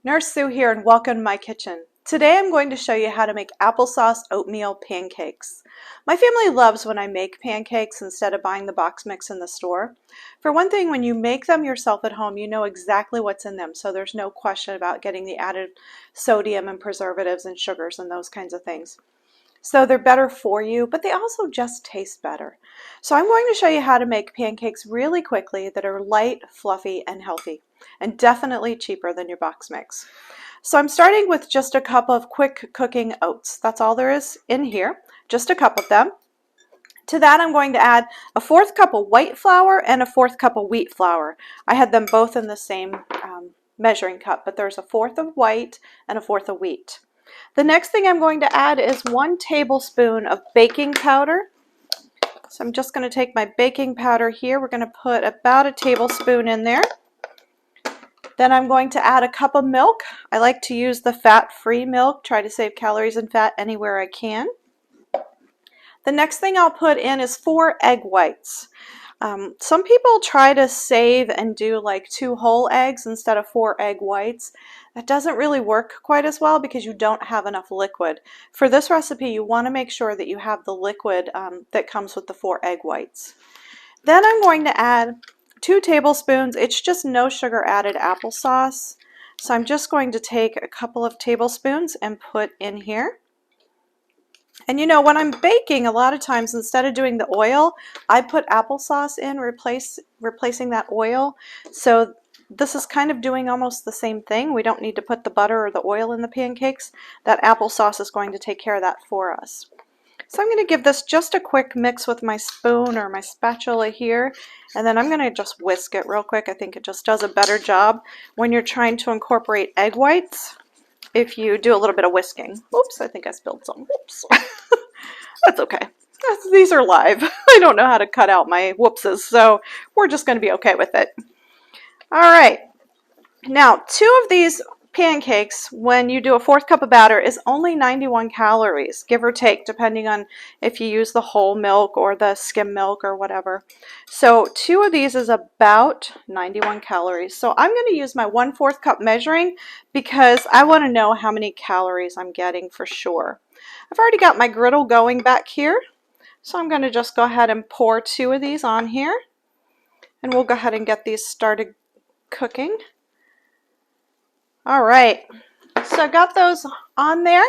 Nurse Sue here and welcome to my kitchen. Today I'm going to show you how to make applesauce oatmeal pancakes. My family loves when I make pancakes instead of buying the box mix in the store. For one thing, when you make them yourself at home, you know exactly what's in them, so there's no question about getting the added sodium and preservatives and sugars and those kinds of things. So they're better for you, but they also just taste better. So I'm going to show you how to make pancakes really quickly that are light, fluffy, and healthy, and definitely cheaper than your box mix. So I'm starting with just a cup of quick cooking oats. That's all there is in here, just a cup of them. To that I'm going to add a 1/4 cup of white flour and a 1/4 cup of wheat flour. I had them both in the same measuring cup, but there's a 1/4 of white and a 1/4 of wheat. The next thing I'm going to add is 1 tablespoon of baking powder. So I'm just going to take my baking powder here. We're going to put about a tablespoon in there. Then I'm going to add a cup of milk. I like to use the fat-free milk, try to save calories and fat anywhere I can. The next thing I'll put in is 4 egg whites. Some people try to save and do like 2 whole eggs instead of 4 egg whites. That doesn't really work quite as well because you don't have enough liquid. For this recipe, you want to make sure that you have the liquid that comes with the 4 egg whites. Then I'm going to add 2 tablespoons. It's just no sugar added applesauce. So I'm just going to take a couple of tablespoons and put in here. And you know, when I'm baking, a lot of times instead of doing the oil, I put applesauce in, replacing that oil. So this is kind of doing almost the same thing. We don't need to put the butter or the oil in the pancakes. That applesauce is going to take care of that for us. So I'm going to give this just a quick mix with my spoon or my spatula here, and then I'm going to just whisk it real quick. I think it just does a better job when you're trying to incorporate egg whites if you do a little bit of whisking. Oops, I think I spilled some. Oops. That's okay. These are live. I don't know how to cut out my whoopses, so we're just going to be okay with it. All right. Now, 2 of these pancakes, when you do a 1/4 cup of batter, is only 91 calories, give or take, depending on if you use the whole milk or the skim milk or whatever. So 2 of these is about 91 calories. So I'm going to use my 1/4 cup measuring because I want to know how many calories I'm getting for sure. I've already got my griddle going back here, so I'm going to just go ahead and pour 2 of these on here, and we'll go ahead and get these started cooking. All right, so I got those on there.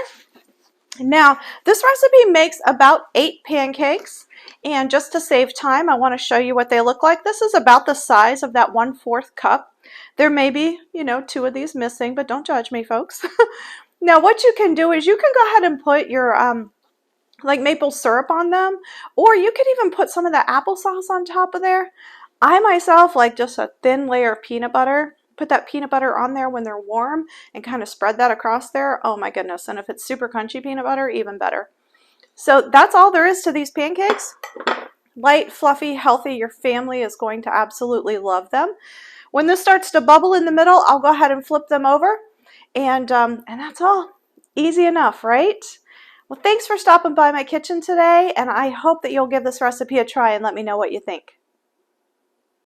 Now, this recipe makes about 8 pancakes, and just to save time, I want to show you what they look like. This is about the size of that 1/4 cup. There may be, 2 of these missing, but don't judge me, folks. Now, what you can do is you can go ahead and put your like maple syrup on them, or you could even put some of that applesauce on top of there. I myself like just a thin layer of peanut butter. Put that peanut butter on there when they're warm and kind of spread that across there. Oh my goodness, and if it's super crunchy peanut butter, even better. So that's all there is to these pancakes. Light, fluffy, healthy. Your family is going to absolutely love them. When this starts to bubble in the middle, I'll go ahead and flip them over, and that's all. Easy enough, right? Well, thanks for stopping by my kitchen today, and I hope that you'll give this recipe a try and let me know what you think.